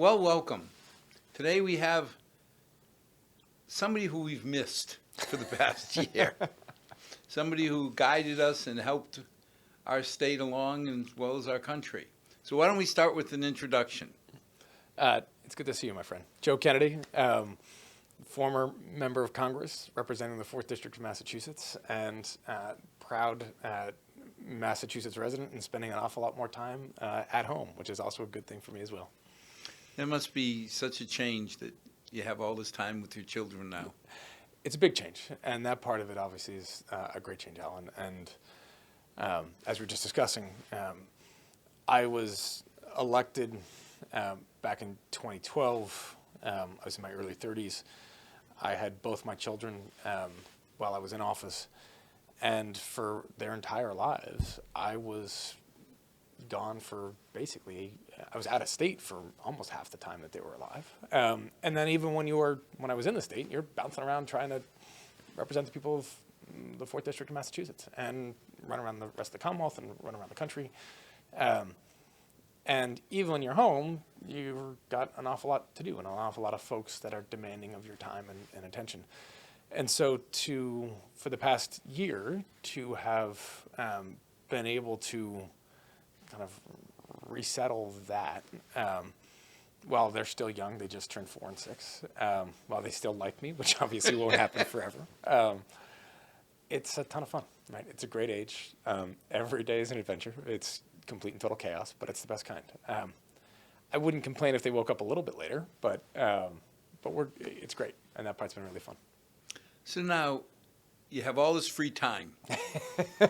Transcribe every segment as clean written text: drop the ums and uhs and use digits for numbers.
Well, welcome. Today we have somebody who we've missed for the past year. Somebody who guided us and helped our state along as well as our country. So why don't we start with an introduction? It's good to see you, my friend. Joe Kennedy, former member of Congress representing the 4th District of Massachusetts, and proud Massachusetts resident and spending an awful lot more time at home, which is also a good thing for me as well. It must be such a change that you have all this time with your children now. It's a big change, and that part of it obviously is a great change, Alan. And as we were just discussing, I was elected back in 2012. I was in my early 30s. I had both my children while I was in office, and for their entire lives, I was gone for basically, I was out of state for almost half the time that they were alive. And then even when I was in the state, you're bouncing around trying to represent the people of the 4th District of Massachusetts and run around the rest of the Commonwealth and run around the country. And even when you're home, you've got an awful lot to do and an awful lot of folks that are demanding of your time and attention. And so for the past year, to have been able to kind of resettle that, while they're still young, they just turned 4 and 6, while they still like me, which obviously won't happen forever. It's a ton of fun, right? It's a great age. Every day is an adventure. It's complete and total chaos, but it's the best kind. I wouldn't complain if they woke up a little bit later, but it's great, and that part's been really fun. So now you have all this free time.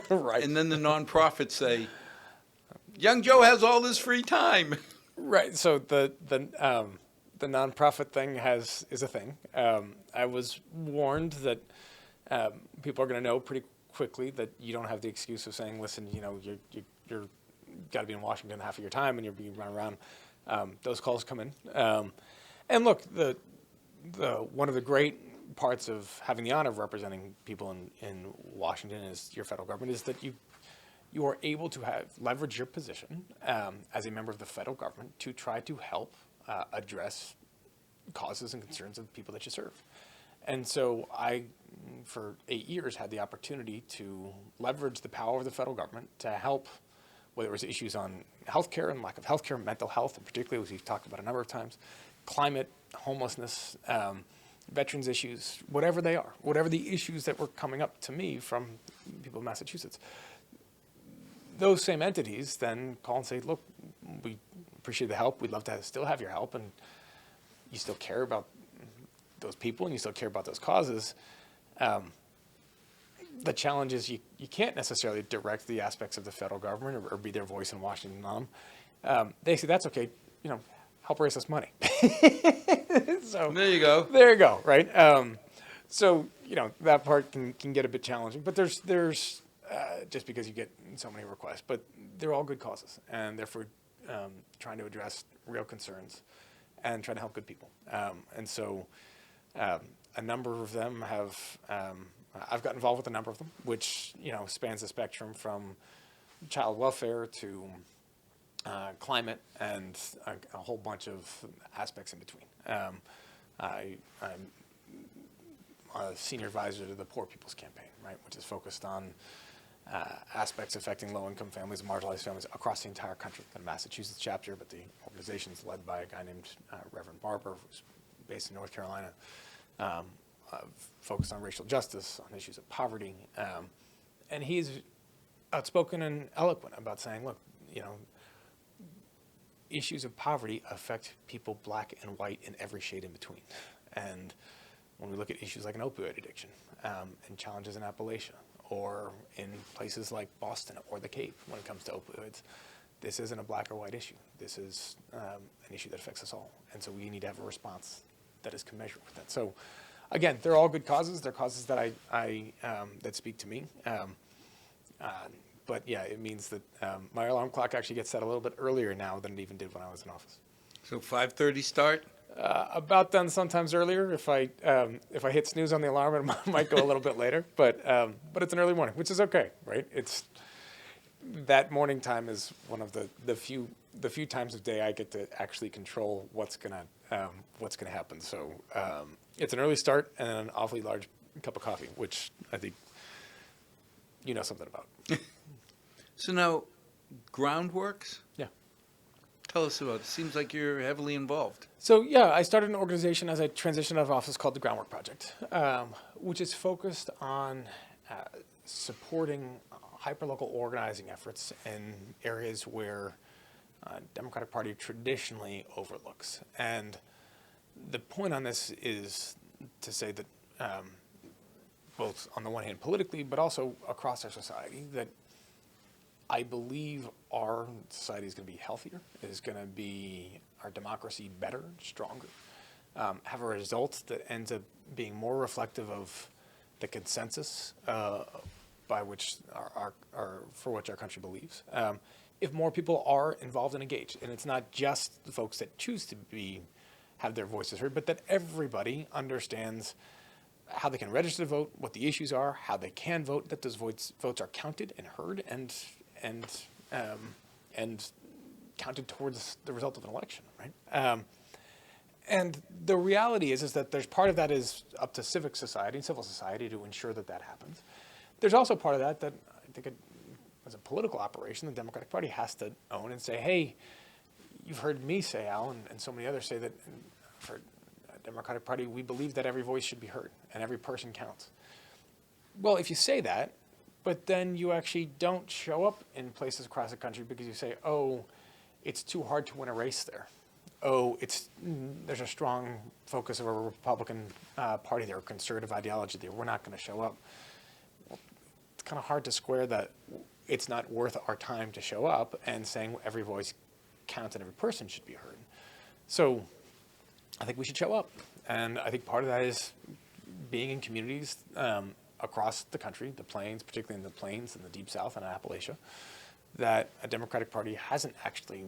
Right. And then the nonprofits say, Young Joe has all this free time. Right. So the nonprofit thing is a thing. I was warned that people are going to know pretty quickly that you don't have the excuse of saying, listen, you're got to be in Washington half of your time and you're being run around. Those calls come in. And look, the one of the great parts of having the honor of representing people in Washington is your federal government is that you are able to leverage your position as a member of the federal government to try to help address causes and concerns of the people that you serve. And so I, for 8 years, had the opportunity to leverage the power of the federal government to help, whether it was issues on healthcare and lack of healthcare, mental health, and particularly, as we've talked about a number of times, climate, homelessness, veterans issues, whatever they are, whatever the issues that were coming up to me from people in Massachusetts. Those same entities then call and say, look, we appreciate the help. We'd love to still have your help. And you still care about those people and you still care about those causes. The challenge is you can't necessarily direct the aspects of the federal government or be their voice in Washington on them. They say, that's okay, help raise us money. So There you go. There you go, right? So, that part can get a bit challenging. But there's just because you get so many requests, but they're all good causes, and therefore trying to address real concerns and trying to help good people. And so a number of them have, I've got involved with a number of them, which spans the spectrum from child welfare to climate and a whole bunch of aspects in between. I'm a senior advisor to the Poor People's Campaign, right, which is focused on aspects affecting low-income families and marginalized families across the entire country. The Massachusetts chapter, but the organization is led by a guy named Reverend Barber, who's based in North Carolina, focused on racial justice, on issues of poverty. And he's outspoken and eloquent about saying, look, issues of poverty affect people black and white in every shade in between. And when we look at issues like an opioid addiction and challenges in Appalachia, or in places like Boston or the Cape when it comes to opioids, this isn't a black or white issue. This is an issue that affects us all. And so we need to have a response that is commensurate with that. So again, they're all good causes. They're causes that that speak to me. But yeah, it means that my alarm clock actually gets set a little bit earlier now than it even did when I was in office. So 5:30 start? About done sometimes earlier. If I hit snooze on the alarm, it might go a little bit later. But it's an early morning, which is okay, right? that morning time is one of the few times of day I get to actually control what's gonna happen. So it's an early start and an awfully large cup of coffee, which I think you know something about. So now, Groundworks? Yeah. Tell us about it. Seems like you're heavily involved. So yeah, I started an organization as I transitioned out of office called the Groundwork Project, which is focused on supporting hyperlocal organizing efforts in areas where Democratic Party traditionally overlooks. And the point on this is to say that both on the one hand politically, but also across our society, that I believe our society is going to be healthier, is going to be our democracy better, stronger, have a result that ends up being more reflective of the consensus by which for which our country believes. If more people are involved and engaged, and it's not just the folks that choose to have their voices heard, but that everybody understands how they can register to vote, what the issues are, how they can vote, that those votes are counted and heard and counted towards the result of an election, right? And the reality is that there's part of that is up to civic society and civil society to ensure that happens. There's also part of that I think as a political operation, the Democratic Party has to own and say, hey, you've heard me say, Al, and so many others say that for the Democratic Party, we believe that every voice should be heard and every person counts. Well, if you say that, but then you actually don't show up in places across the country because you say, oh, it's too hard to win a race there. Oh, there's a strong focus of a Republican Party there, conservative ideology there. We're not going to show up. Well, it's kind of hard to square that it's not worth our time to show up and saying every voice counts and every person should be heard. So I think we should show up. And I think part of that is being in communities across the country, the plains, particularly in the plains and the Deep South and Appalachia, that a Democratic Party hasn't actually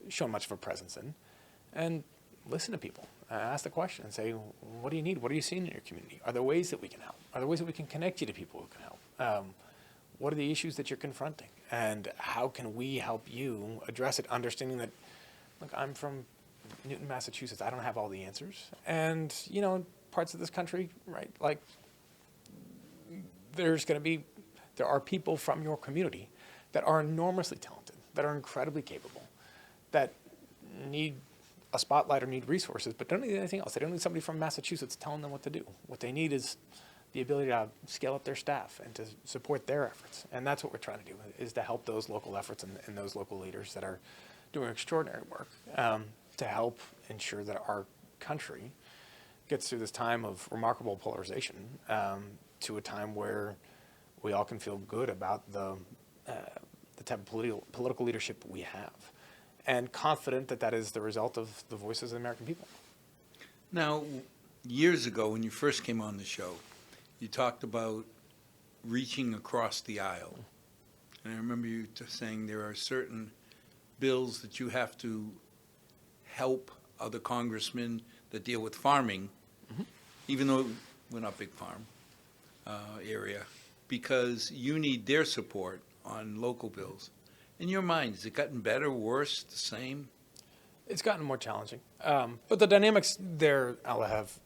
shown much of a presence in. And listen to people, ask the question and say, what do you need? What are you seeing in your community? Are there ways that we can help? Are there ways that we can connect you to people who can help? What are the issues that you're confronting? And how can we help you address it, understanding that, look, I'm from Newton, Massachusetts. I don't have all the answers. And, parts of this country, right, like there are people from your community that are enormously talented, that are incredibly capable, that need a spotlight or need resources, but don't need anything else. They don't need somebody from Massachusetts telling them what to do. What they need is the ability to scale up their staff and to support their efforts. And that's what we're trying to do, is to help those local efforts and those local leaders that are doing extraordinary work to help ensure that our country gets through this time of remarkable polarization to a time where we all can feel good about the type of political leadership we have, and confident that is the result of the voices of the American people. Now, years ago when you first came on the show, you talked about reaching across the aisle. And I remember you saying there are certain bills that you have to help other congressmen that deal with farming, even though we're not big farm area, because you need their support on local bills. In your mind, has it gotten better, worse, the same? It's gotten more challenging, but the dynamics there have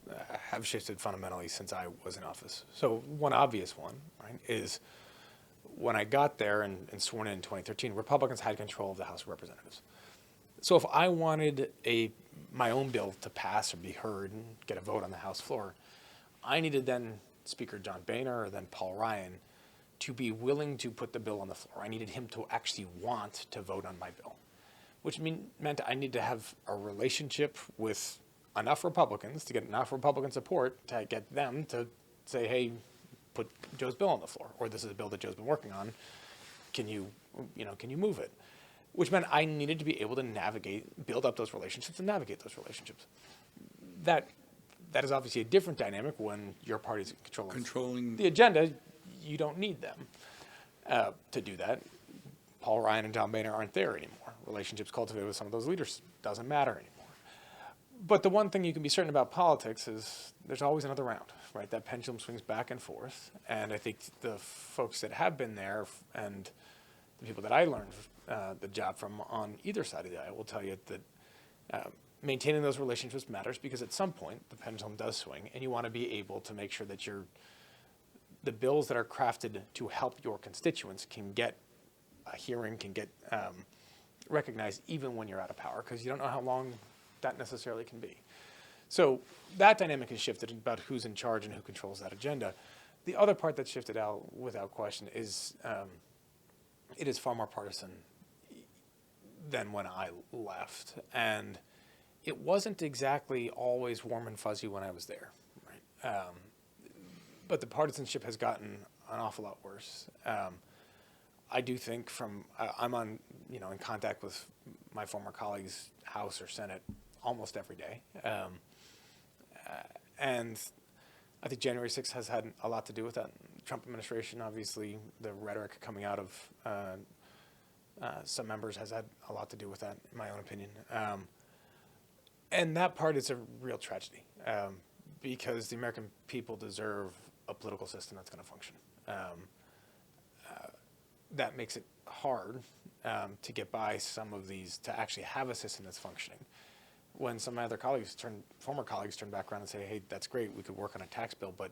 shifted fundamentally since I was in office. So one obvious one, right, is when I got there and sworn in 2013, Republicans had control of the House of Representatives. So if I wanted my own bill to pass or be heard and get a vote on the House floor, I needed then Speaker John Boehner or then Paul Ryan to be willing to put the bill on the floor. I needed him to actually want to vote on my bill, which meant I need to have a relationship with enough Republicans to get enough Republican support to get them to say, hey, put Joe's bill on the floor, or this is a bill that Joe's been working on. Can you move it? Which meant I needed to be able to build up those relationships and navigate those relationships. That is obviously a different dynamic when your party's controlling the agenda. You don't need them to do that. Paul Ryan and John Boehner aren't there anymore. Relationships cultivated with some of those leaders doesn't matter anymore. But the one thing you can be certain about politics is there's always another round, right? That pendulum swings back and forth. And I think the folks that have been there and the people that I learned the job from on either side of the aisle will tell you that maintaining those relationships matters, because at some point the pendulum does swing, and you want to be able to make sure that the bills that are crafted to help your constituents can get a hearing, can get recognized even when you're out of power, because you don't know how long that necessarily can be. So that dynamic has shifted about who's in charge and who controls that agenda. The other part that's shifted out without question is it is far more partisan than when I left. And it wasn't exactly always warm and fuzzy when I was there. Right? But the partisanship has gotten an awful lot worse. I do think I'm on, in contact with my former colleagues, House or Senate, almost every day. And I think January 6th has had a lot to do with that. Trump administration, obviously, the rhetoric coming out of some members has had a lot to do with that, in my own opinion. And that part is a real tragedy, because the American people deserve a political system that's going to function. That makes it hard to get by some of these, to actually have a system that's functioning. When some of my other former colleagues turn back around and say, hey, that's great, we could work on a tax bill, but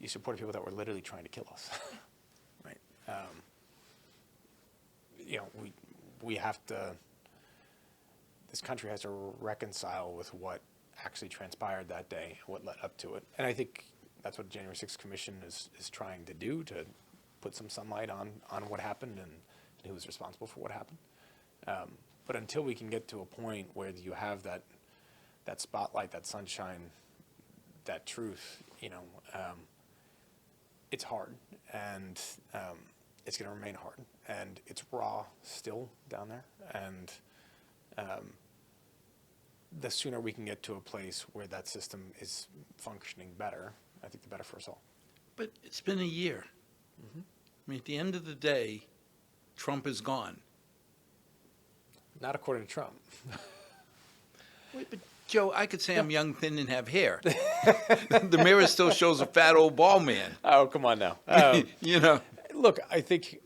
you supported people that were literally trying to kill us, right? We have to, this country has to reconcile with what actually transpired that day, what led up to it. And I think that's what the January 6th Commission is trying to do, to put some sunlight on what happened and who was responsible for what happened. But until we can get to a point where you have that spotlight, that sunshine, that truth, it's hard, and it's going to remain hard, and it's raw still down there. And the sooner we can get to a place where that system is functioning better, I think the better for us all. But it's been a year. Mm-hmm. I mean, at the end of the day, Trump is gone. Not according to Trump. Wait, but Joe, I could say I'm young, thin, and have hair. The mirror still shows a fat old bald man. Oh, come on now. Look, I think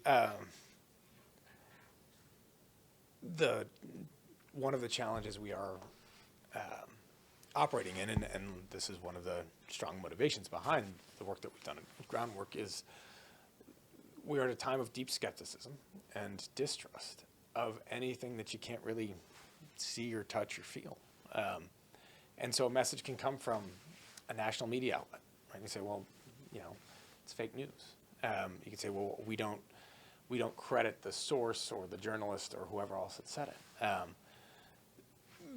one of the challenges we are operating in, and this is one of the strong motivations behind the work that we've done at Groundwork, is we are at a time of deep skepticism and distrust of anything that you can't really see or touch or feel. And so a message can come from a national media outlet, right? You say, well, it's fake news. You can say, well, we don't credit the source or the journalist or whoever else that said it.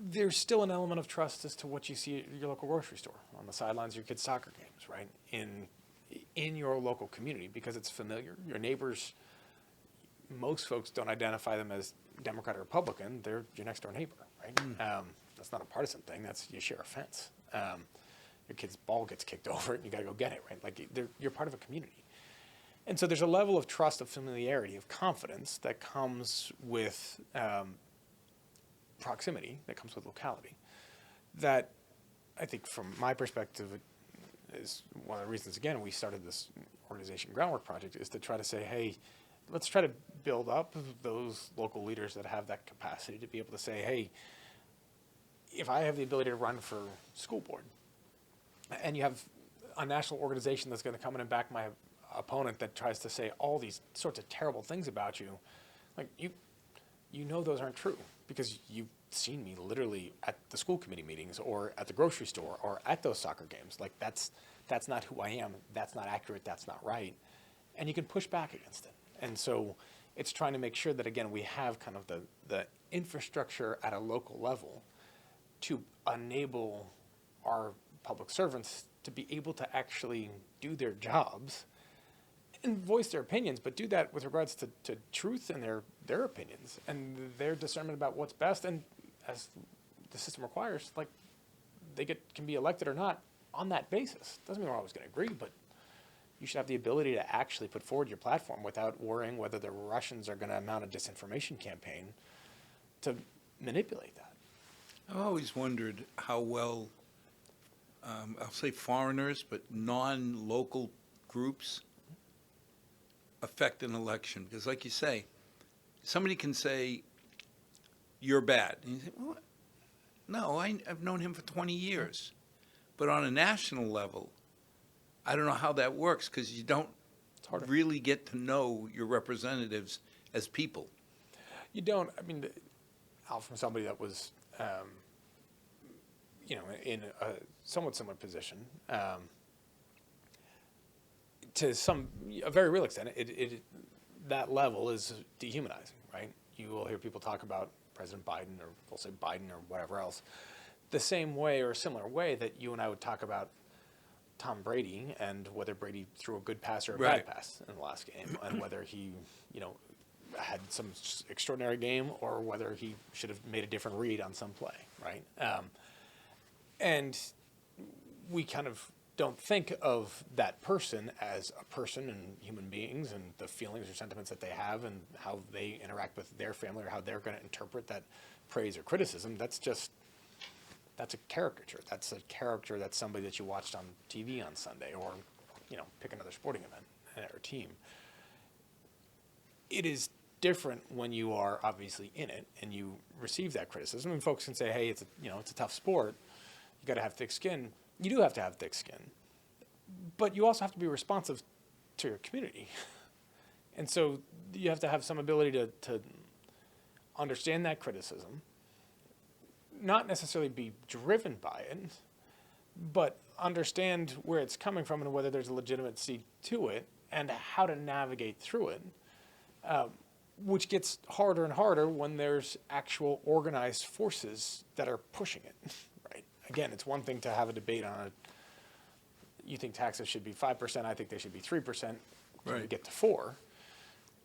There's still an element of trust as to what you see at your local grocery store, on the sidelines of your kids' soccer games, right? In your local community, because it's familiar. Your neighbors, most folks don't identify them as Democrat or Republican. They're your next door neighbor, right? That's not a partisan thing. That's, you share a fence. Your kid's ball gets kicked over and you got to go get it, right? Like, you're part of a community. And so there's a level of trust, of familiarity, of confidence that comes with proximity, that comes with locality, that I think from my perspective is one of the reasons, again, we started this organization, Groundwork Project, is to try to say, hey, let's try to build up those local leaders that have that capacity to be able to say, hey, if I have the ability to run for school board, and you have a national organization that's going to come in and back my opponent that tries to say all these sorts of terrible things about you, like, you know those aren't true, because you've seen me literally at the school committee meetings or at the grocery store or at those soccer games. Like, that's not who I am. That's not accurate. That's not right. And you can push back against it. And so it's trying to make sure that, again, we have kind of the infrastructure at a local level to enable our public servants to be able to actually do their jobs and voice their opinions, but do that with regards to truth and their opinions and their discernment about what's best. And as the system requires, like, they can be elected or not on that basis. Doesn't mean we're always going to agree, but you should have the ability to actually put forward your platform without worrying whether the Russians are going to mount a disinformation campaign to manipulate that. I've always wondered how well, I'll say foreigners, but non-local groups affect an election. Because like you say, somebody can say, you're bad. And you say, well, no, I've known him for 20 years. But on a national level, I don't know how that works because you don't harder. really get to know your representatives as people. You don't. I mean, Al, from somebody that was, in a somewhat similar position, to a very real extent, that level is dehumanizing, right? You will hear people talk about President Biden, or they'll say Biden or whatever else, the same way or a similar way that you and I would talk about Tom Brady and whether Brady threw a good pass or a Right. bad pass in the last game, and whether he, had some extraordinary game or whether he should have made a different read on some play, right? And we kind of don't think of that person as a person and human beings and the feelings or sentiments that they have and how they interact with their family or how they're going to interpret that praise or criticism. That's a caricature. That's a character that's somebody that you watched on TV on Sunday, or, pick another sporting event or team. It is different when you are obviously in it and you receive that criticism. And folks can say, hey, it's a tough sport. You got to have thick skin. You do have to have thick skin, but you also have to be responsive to your community. And so you have to have some ability to understand that criticism, not necessarily be driven by it, but understand where it's coming from and whether there's a legitimacy to it and how to navigate through it, which gets harder and harder when there's actual organized forces that are pushing it, right? Again, it's one thing to have a debate on you think taxes should be 5%, I think they should be 3%, when we Right. get to 4%.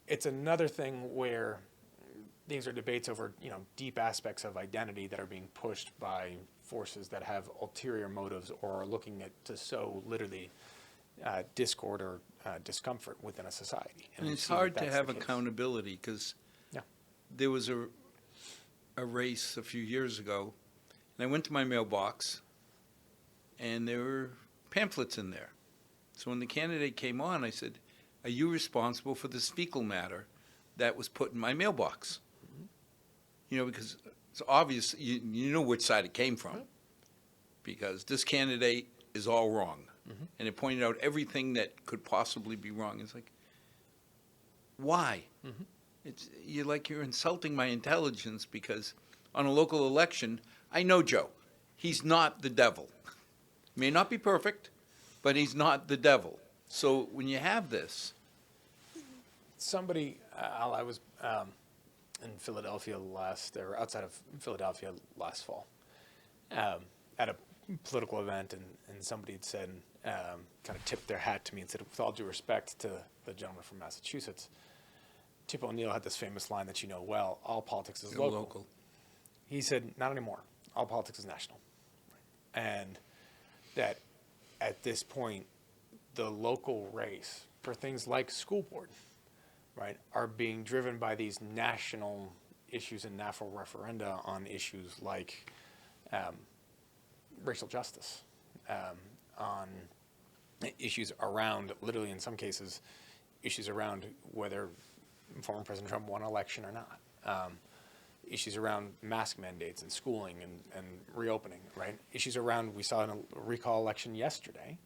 It's another thing where these are debates over, deep aspects of identity that are being pushed by forces that have ulterior motives or are looking to sow literally discord or discomfort within a society. And we it's see that hard to that's have the case. accountability because Yeah. there was a race a few years ago, and I went to my mailbox, and there were pamphlets in there. So when the candidate came on, I said, are you responsible for this fecal matter that was put in my mailbox? Because it's obvious, you know which side it came from, because this candidate is all wrong. And it pointed out everything that could possibly be wrong. It's like, why? You're insulting my intelligence, because on a local election, I know Joe. He's not the devil. May not be perfect, but he's not the devil. So when you have this, Somebody, I was in Philadelphia outside of Philadelphia last fall, at a political event, and somebody had said, kind of tipped their hat to me and said, with all due respect to the gentleman from Massachusetts, Tip O'Neill had this famous line that you know well, all politics is local. He said, not anymore. All politics is national. And that at this point, the local race for things like school board, right, are being driven by these national issues and national referenda on issues like racial justice, on issues around, literally in some cases, issues around whether former President Trump won an election or not, issues around mask mandates and schooling and reopening, right? Issues around, we saw in a recall election yesterday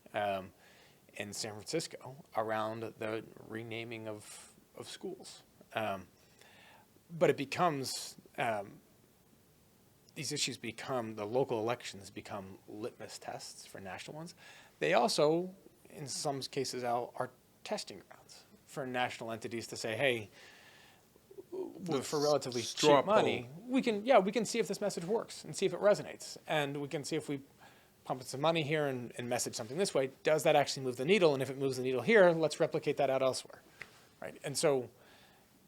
in San Francisco around the renaming of schools. But it becomes, these issues become, the local elections become litmus tests for national ones. They also, in some cases, are testing grounds for national entities to say, hey, for relatively straw cheap money, we can see if this message works and see if it resonates. And we can see if we pump some money here and message something this way, does that actually move the needle? And if it moves the needle here, let's replicate that out elsewhere, right? And so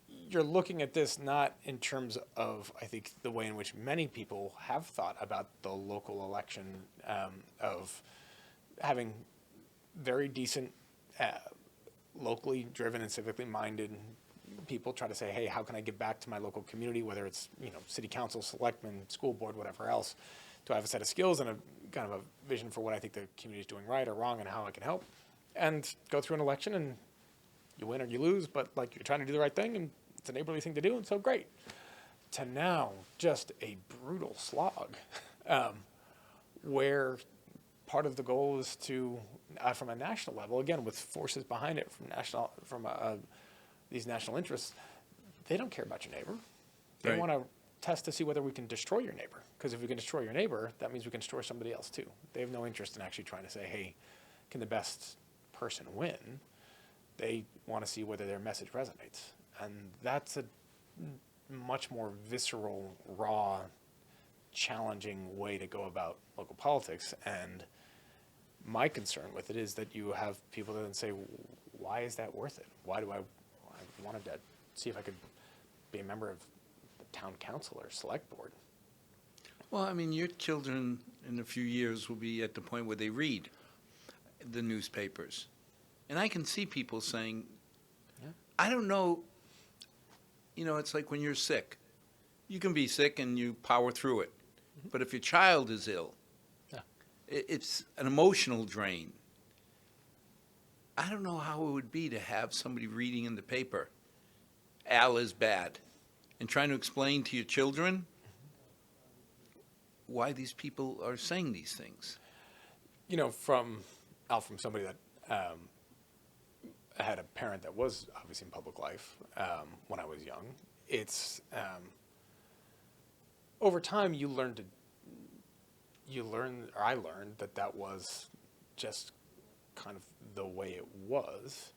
you're looking at this not in terms of, I think, the way in which many people have thought about the local election, of having very decent, locally driven and civically minded people try to say, hey, how can I give back to my local community, whether it's, city council, selectmen, school board, whatever else. Do I have a set of skills and a kind of a vision for what I think the community is doing right or wrong and how I can help? And go through an election and you win or you lose, but like you're trying to do the right thing and it's a neighborly thing to do, and so great. To now, just a brutal slog, where part of the goal is to, from a national level, again with forces behind it from these national interests, they don't care about your neighbor. They Right. want to test to see whether we can destroy your neighbor. Because if we can destroy your neighbor, that means we can destroy somebody else too. They have no interest in actually trying to say, hey, can the best person win? They want to see whether their message resonates. And that's a much more visceral, raw, challenging way to go about local politics. And my concern with it is that you have people that then say, why is that worth it? Why do I wanted to see if I could be a member of the town council or select board. Well, I mean, your children in a few years will be at the point where they read the newspapers. And I can see people saying, Yeah. I don't know, it's like when you're sick. You can be sick and you power through it. Mm-hmm. But if your child is ill, Yeah. it's an emotional drain. I don't know how it would be to have somebody reading in the paper, Al is bad, and trying to explain to your children why these people are saying these things. From somebody that had a parent that was obviously in public life when I was young, it's over time I learned that was just kind of the way it was,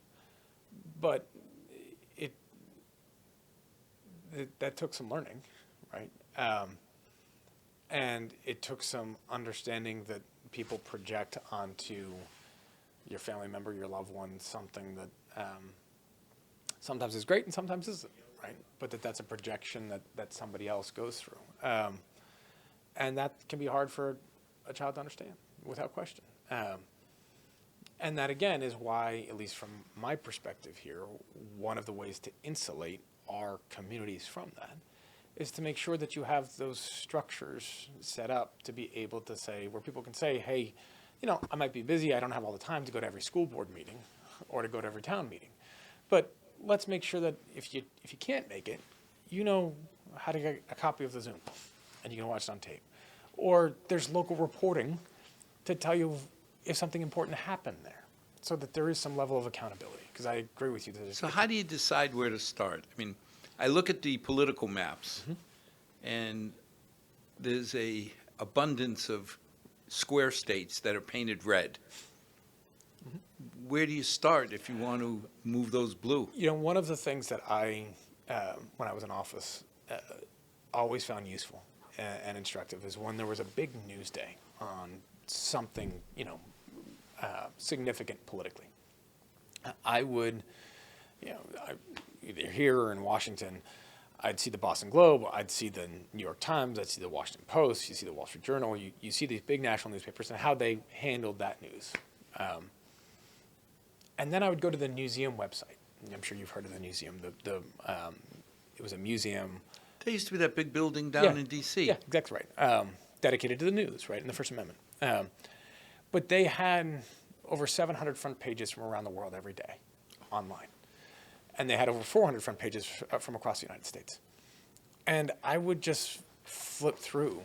but that took some learning, right? And it took some understanding that people project onto your family member, your loved one, something that sometimes is great and sometimes isn't, right? But that's a projection that somebody else goes through. And that can be hard for a child to understand, without question. And that, again, is why, at least from my perspective here, one of the ways to insulate our communities from that is to make sure that you have those structures set up to be able to say, where people can say, hey, I might be busy, I don't have all the time to go to every school board meeting or to go to every town meeting. But let's make sure that if you can't make it, you know how to get a copy of the Zoom and you can watch it on tape. Or there's local reporting to tell you if something important happened there, so that there is some level of accountability. Because I agree with you. So how do you decide where to start? I mean, I look at the political maps, and there's a abundance of square states that are painted red. Where do you start if you want to move those blue? One of the things that I, when I was in office, always found useful and instructive is when there was a big news day on something, significant politically. I would, either here or in Washington, I'd see the Boston Globe, I'd see the New York Times, I'd see the Washington Post, you see the Wall Street Journal, you see these big national newspapers and how they handled that news. And then I would go to the museum website. I'm sure you've heard of the museum. It was a museum. There used to be that big building down in D.C. Yeah, exactly right. Dedicated to the news, right, in the First Amendment. But they had over 700 front pages from around the world every day online. And they had over 400 front pages from across the United States. And I would just flip through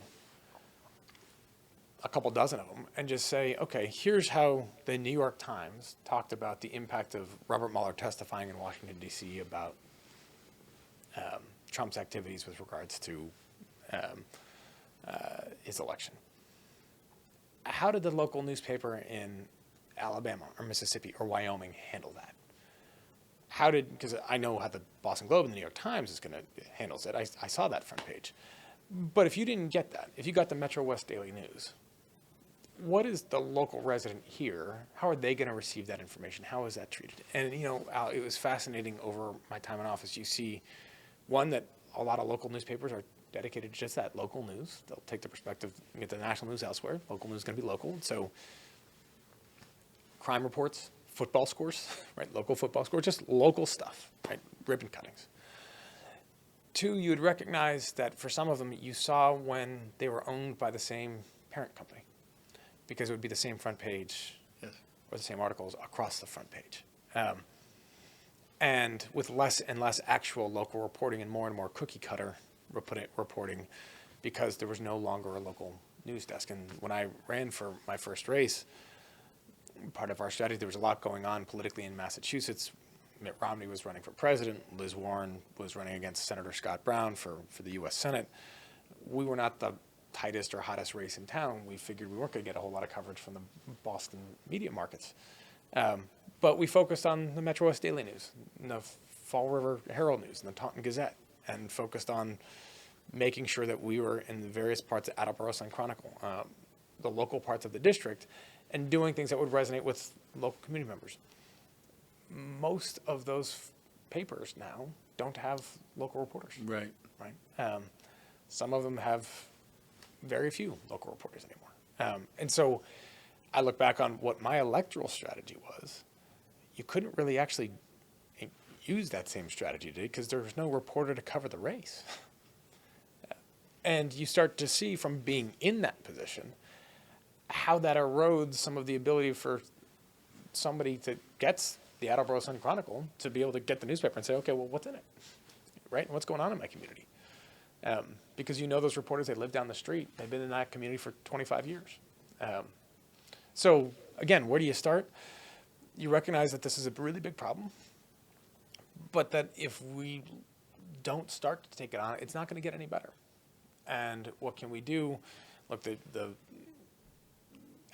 a couple dozen of them and just say, okay, here's how the New York Times talked about the impact of Robert Mueller testifying in Washington, D.C. about Trump's activities with regards to his election. How did the local newspaper in Alabama or Mississippi or Wyoming handle that? Because I know how the Boston Globe and the New York Times handles it. I saw that front page. But if you didn't get that, if you got the Metro West Daily News, what is the local resident here? How are they going to receive that information? How is that treated? And, Al, it was fascinating over my time in office. You see, one, that a lot of local newspapers are dedicated to just that, local news. They'll take the perspective and get the national news elsewhere. Local news is going to be local. So crime reports, football scores, right? Local football scores, just local stuff, right? Ribbon cuttings. Two, you would recognize that for some of them, you saw when they were owned by the same parent company, because it would be the same front page, Yes. or the same articles across the front page. And with less and less actual local reporting and more cookie cutter reporting, because there was no longer a local news desk. And when I ran for my first race, part of our strategy, there was a lot going on politically in Massachusetts. Mitt Romney was running for president. Liz Warren was running against Senator Scott Brown for the U.S. Senate. We were not the tightest or hottest race in town. We figured we weren't going to get a whole lot of coverage from the Boston media markets. But we focused on the Metro West Daily News, and the Fall River Herald News, and the Taunton Gazette, and focused on making sure that we were in the various parts of Attleboro Sun Chronicle, the local parts of the district, and doing things that would resonate with local community members. Most of those papers now don't have local reporters. Right. Right. Some of them have very few local reporters anymore. And so I look back on what my electoral strategy was. You couldn't really actually use that same strategy today because there was no reporter to cover the race. And you start to see from being in that position how that erodes some of the ability for somebody that gets the Attleboro Sun Chronicle to be able to get the newspaper and say, okay, well, what's in it? Right? And what's going on in my community? Because you know those reporters, they live down the street. They've been in that community for 25 years. So again, where do you start? You recognize that this is a really big problem, but that if we don't start to take it on, it's not going to get any better. And what can we do? Look, the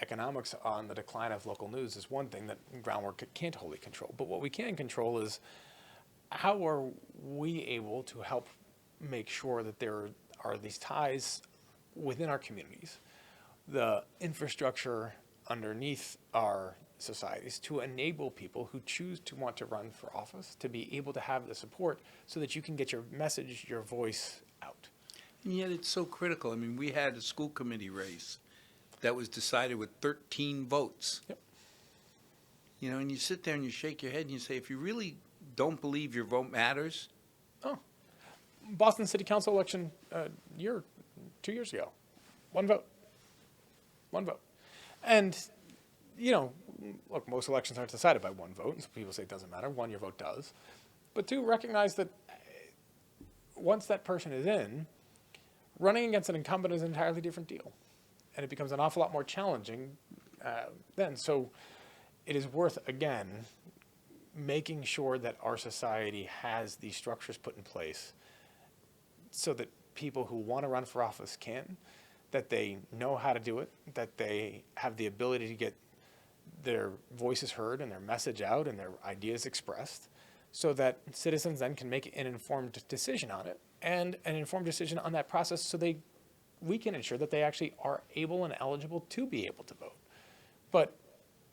economics on the decline of local news is one thing that Groundwork can't wholly control. But what we can control is how are we able to help make sure that there are these ties within our communities, the infrastructure underneath our societies to enable people who choose to want to run for office to be able to have the support so that you can get your message, your voice out. And yet it's so critical. I mean, we had a school committee race that was decided with 13 votes. Yep. You know, and you sit there and you shake your head and you say, if you really don't believe your vote matters. Oh, Boston City Council election 2 years ago, one vote. And, you know, look, most elections aren't decided by one vote. And some people say it doesn't matter. One, your vote does. But two, recognize that once that person is in, running against an incumbent is an entirely different deal. And it becomes an awful lot more challenging then. So it is worth, again, making sure that our society has these structures put in place so that people who want to run for office can, that they know how to do it, that they have the ability to get their voices heard and their message out and their ideas expressed, so that citizens then can make an informed decision on it, and an informed decision on that process so we can ensure that they actually are able and eligible to be able to vote. But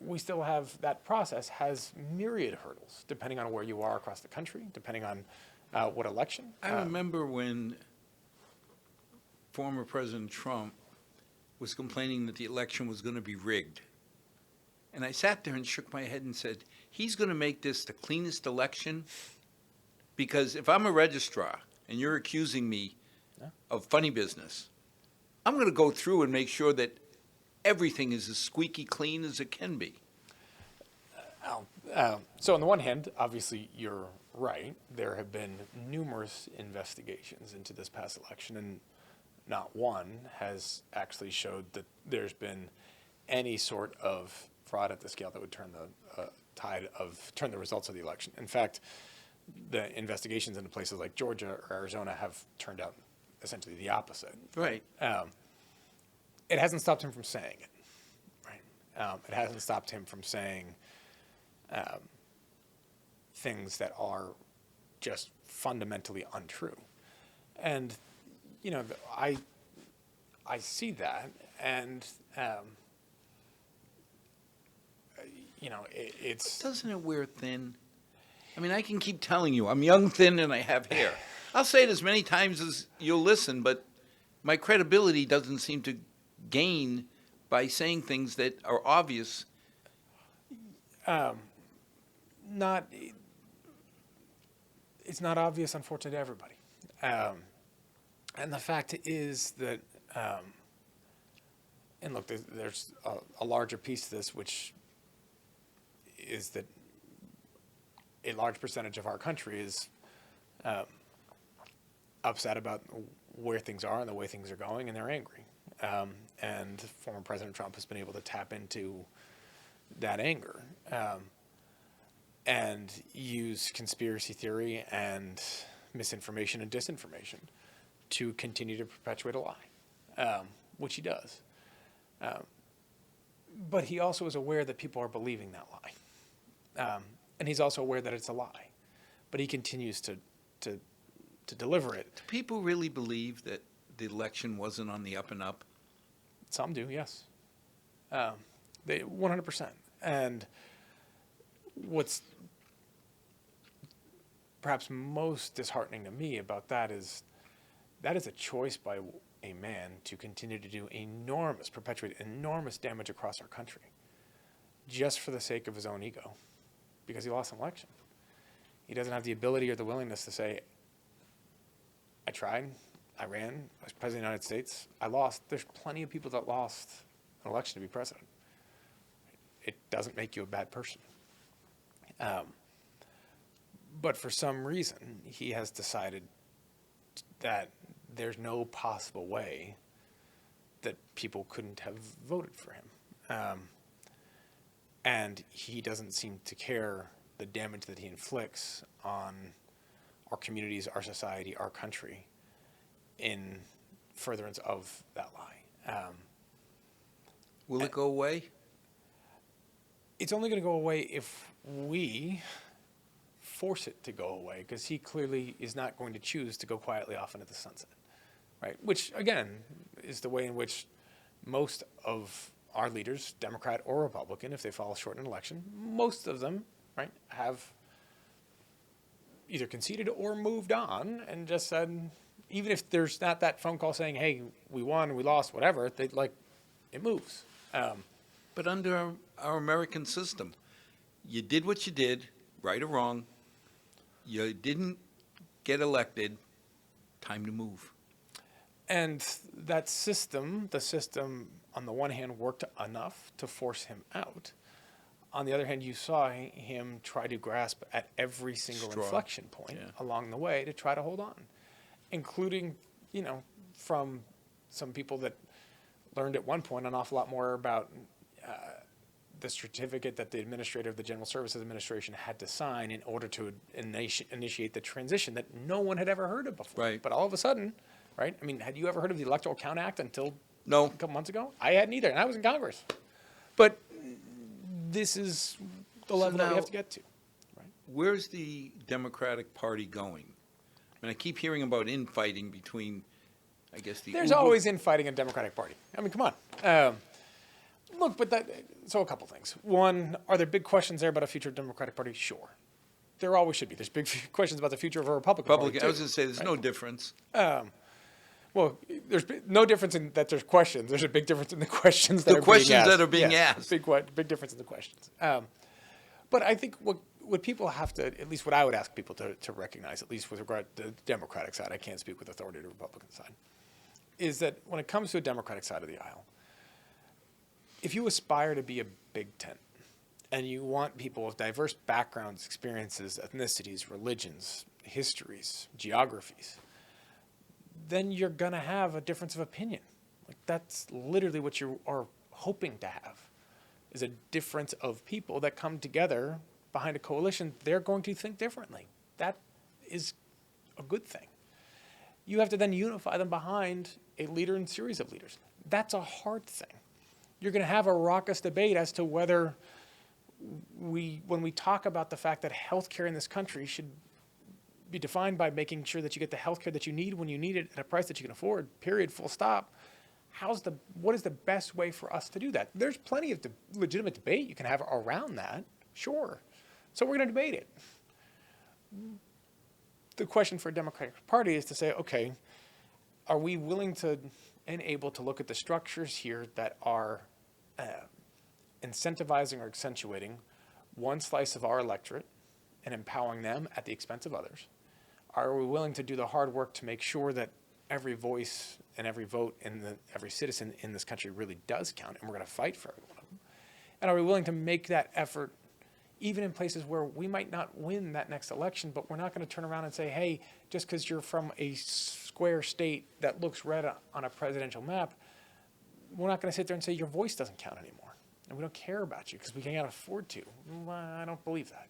we still have, that process has myriad hurdles depending on where you are across the country, depending on what election. I remember when former President Trump was complaining that the election was going to be rigged. And I sat there and shook my head and said, he's going to make this the cleanest election, because if I'm a registrar and you're accusing me of funny business, I'm going to go through and make sure that everything is as squeaky clean as it can be. So on the one hand, obviously you're right. There have been numerous investigations into this past election, and not one has actually showed that there's been any sort of fraud at the scale that would turn the turn the results of the election. In fact, the investigations into places like Georgia or Arizona have turned out essentially the opposite. Right. It hasn't stopped him from saying it. Right. It hasn't stopped him from saying things that are just fundamentally untrue. And, you know, I see that, and, you know, it's... Doesn't it wear thin? I mean, I can keep telling you, I'm young, thin, and I have hair. I'll say it as many times as you'll listen, but my credibility doesn't seem to gain by saying things that are obvious. It's not obvious, unfortunately, to everybody. And the fact is that, and look, there's a larger piece to this, which is that a large percentage of our country is upset about where things are and the way things are going, and they're angry. And former President Trump has been able to tap into that anger and use conspiracy theory and misinformation and disinformation to continue to perpetuate a lie, which he does. But he also is aware that people are believing that lie. And he's also aware that it's a lie. But he continues to deliver it. Do people really believe that the election wasn't on the up and up? Some do, yes. They 100%. And what's perhaps most disheartening to me about that is a choice by a man to continue to do perpetuate enormous damage across our country just for the sake of his own ego, because he lost an election. He doesn't have the ability or the willingness to say, I tried, I ran, I was president of the United States, I lost. There's plenty of people that lost an election to be president. It doesn't make you a bad person. But for some reason, he has decided that there's no possible way that people couldn't have voted for him. And he doesn't seem to care the damage that he inflicts on our communities, our society, our country in furtherance of that lie. Will it go away? It's only going to go away if we force it to go away, because he clearly is not going to choose to go quietly off into the sunset, right? Which, again, is the way in which most of our leaders, Democrat or Republican, if they fall short in an election, most of them, right, have either conceded or moved on and just said, even if there's not that phone call saying, hey, we won, we lost, whatever, they it moves. But under our American system, you did what you did, right or wrong. You didn't get elected. Time to move. And that system, the system on the one hand worked enough to force him out. On the other hand, you saw him try to grasp at every single inflection point along the way to try to hold on, including, from some people that learned at one point an awful lot more about the certificate that the administrator of the General Services Administration had to sign in order to initiate the transition that no one had ever heard of before. Right. But all of a sudden, right? I mean, had you ever heard of the Electoral Count Act until No. a couple months ago? I hadn't either, and I was in Congress. But this is the level that we have to get to. Right? Where's the Democratic Party going? I mean, I keep hearing about infighting between, I guess, the There's always infighting in the Democratic Party. I mean, come on. Look, so a couple things. One, are there big questions there about a future Democratic Party? Sure. There always should be. There's big questions about the future of a Republican Party, too. I was going to say, there's no difference. Well, there's no difference in that there's questions. There's a big difference in the questions that are being asked. Big difference in the questions. But I think what people have to, at least what I would ask people to recognize, at least with regard to the Democratic side, I can't speak with authority to the Republican side, is that when it comes to a Democratic side of the aisle, if you aspire to be a big tent and you want people with diverse backgrounds, experiences, ethnicities, religions, histories, geographies, then you're going to have a difference of opinion. That's literally what you are hoping to have, is a difference of people that come together behind a coalition. They're going to think differently. That is a good thing. You have to then unify them behind a leader and series of leaders. That's a hard thing. You're going to have a raucous debate as to whether when we talk about the fact that healthcare in this country should be defined by making sure that you get the healthcare that you need when you need it at a price that you can afford, period, full stop. What is the best way for us to do that? There's plenty of legitimate debate you can have around that, sure. So we're going to debate it. The question for a Democratic Party is to say, okay, are we willing to and able to look at the structures here that are incentivizing or accentuating one slice of our electorate and empowering them at the expense of others? Are we willing to do the hard work to make sure that every voice and every vote and every citizen in this country really does count, and we're going to fight for every one of them? And are we willing to make that effort even in places where we might not win that next election, but we're not going to turn around and say, hey, just because you're from a square state that looks red on a presidential map, we're not going to sit there and say your voice doesn't count anymore, and we don't care about you because we can't afford to. Well, I don't believe that.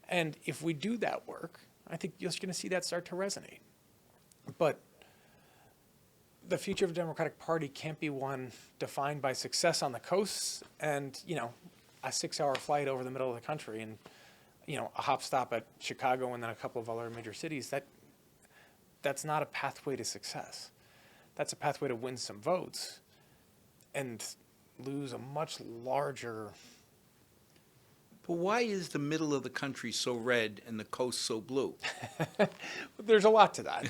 And if we do that work, I think you're just going to see that start to resonate. But the future of the Democratic Party can't be one defined by success on the coasts and, a 6-hour flight over the middle of the country and, a hop stop at Chicago and then a couple of other major cities. That's not a pathway to success. That's a pathway to win some votes and lose a much larger. But why is the middle of the country so red and the coast so blue? There's a lot to that.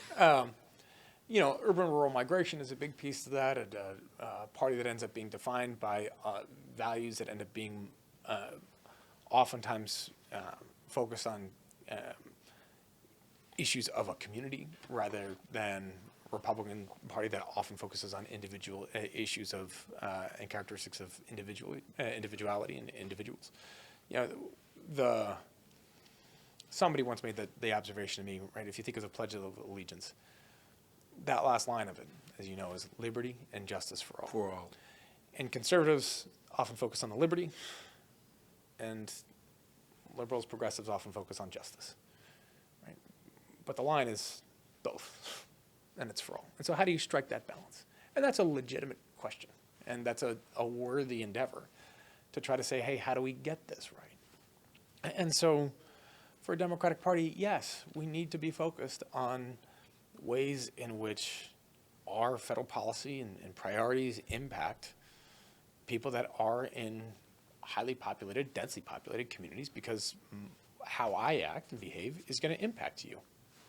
Urban-rural migration is a big piece of that, and a party that ends up being defined by values that end up being oftentimes focused on issues of a community rather than Republican Party that often focuses on individual issues of and characteristics of individuality and individuals. Somebody once made the observation to me, right? If you think of the Pledge of Allegiance, that last line of it, as you know, is liberty and justice for all. For all. And conservatives often focus on the liberty, and liberals, progressives often focus on justice. Right? But the line is both, and it's for all. And so how do you strike that balance? And that's a legitimate question, and that's a worthy endeavor to try to say, hey, how do we get this right? And so for a Democratic Party, yes, we need to be focused on ways in which our federal policy and priorities impact people that are in highly populated, densely populated communities, because how I act and behave is going to impact you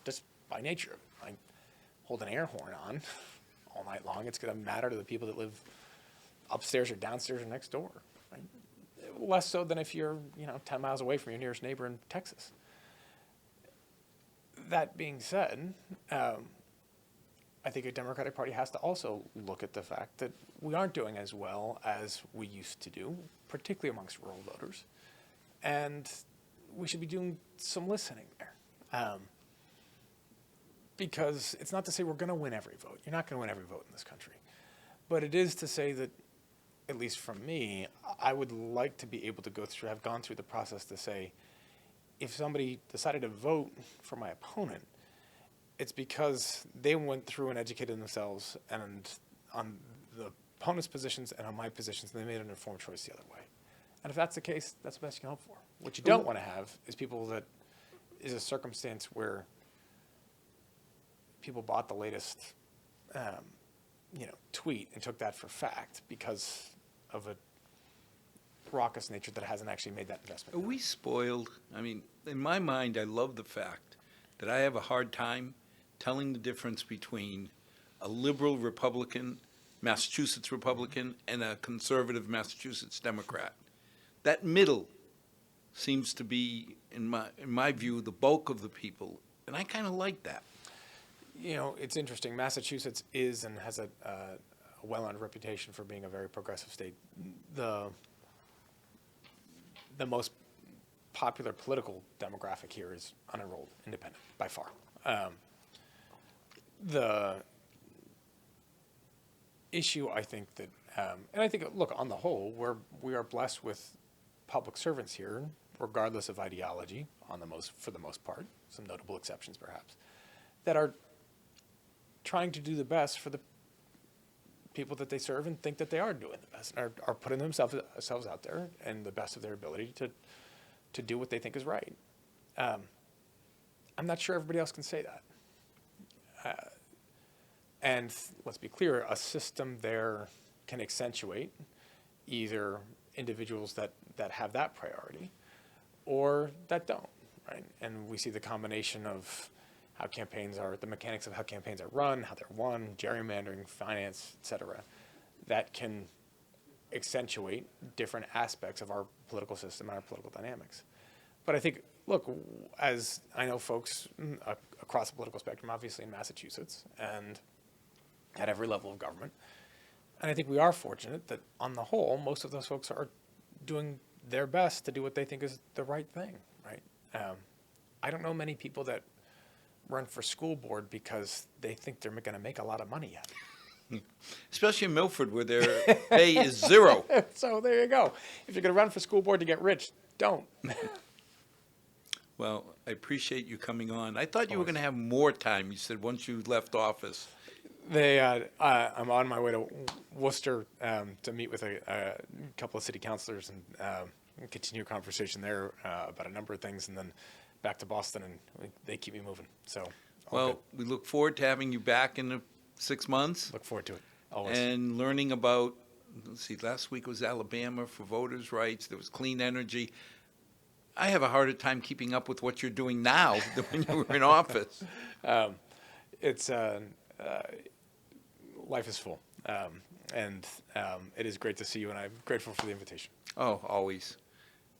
just by nature. I hold an air horn on all night long. It's going to matter to the people that live upstairs or downstairs or next door. Right? Less so than if you're 10 miles away from your nearest neighbor in Texas. That being said, I think a Democratic Party has to also look at the fact that we aren't doing as well as we used to do, particularly amongst rural voters, and we should be doing some listening there. Because it's not to say we're going to win every vote. You're not going to win every vote in this country. But it is to say that, at least from me, I would like to be able to have gone through the process to say, if somebody decided to vote for my opponent, it's because they went through and educated themselves and on the opponent's positions and on my positions, and they made an informed choice the other way. And if that's the case, that's the best you can hope for. What you don't want to have is a circumstance where people bought the latest, tweet and took that for fact because of a raucous nature that hasn't actually made that investment. Are we spoiled? I mean, in my mind, I love the fact that I have a hard time telling the difference between a liberal Republican, Massachusetts Republican, and a conservative Massachusetts Democrat. That middle seems to be, in my view, the bulk of the people, and I kind of like that. It's interesting. Massachusetts is and has a well-earned reputation for being a very progressive state. The most popular political demographic here is unenrolled independent, by far. The issue, I think that, and I think, look, on the whole, we are blessed with public servants here, regardless of ideology, for the most part, some notable exceptions perhaps, that are trying to do the best for the people that they serve and think that they are doing the best, and are putting themselves out there and the best of their ability to do what they think is right. I'm not sure everybody else can say that. And let's be clear, a system there can accentuate either individuals that have that priority or that don't, right? And we see the combination of how the mechanics of how campaigns are run, how they're won, gerrymandering, finance, et cetera, that can accentuate different aspects of our political system and our political dynamics. But I think look, as I know folks across the political spectrum, obviously in Massachusetts and at every level of government, and I think we are fortunate that on the whole, most of those folks are doing their best to do what they think is the right thing, right? I don't know many people that run for school board because they think they're going to make a lot of money yet. Especially in Milford, where their pay is zero. So there you go. If you're going to run for school board to get rich, don't. Well, I appreciate you coming on. I thought you were going to have more time. You said once you left office. I'm on my way to Worcester to meet with a couple of city councilors and continue a conversation there about a number of things, and then back to Boston, and they keep me moving. So, Well, we look forward to having you back in 6 months. Look forward to it. Always. And learning about, let's see, last week was Alabama for voters' rights. There was clean energy. I have a harder time keeping up with what you're doing now than when you were in office. Life is full, and it is great to see you, and I'm grateful for the invitation. Oh, always.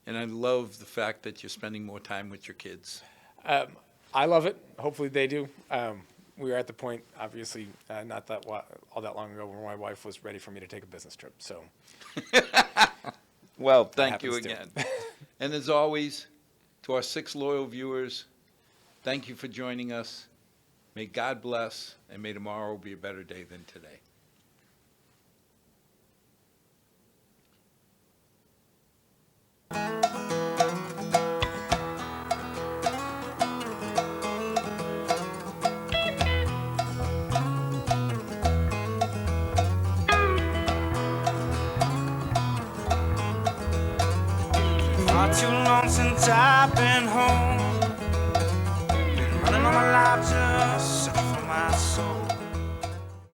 And I love the fact that you're spending more time with your kids. I love it. Hopefully they do. We were at the point, obviously, not that all that long ago, where my wife was ready for me to take a business trip. So, Well, thank you happens too. again. And as always, to our 6 loyal viewers, thank you for joining us. May God bless, and may tomorrow be a better day than today. Not too long since I've been home.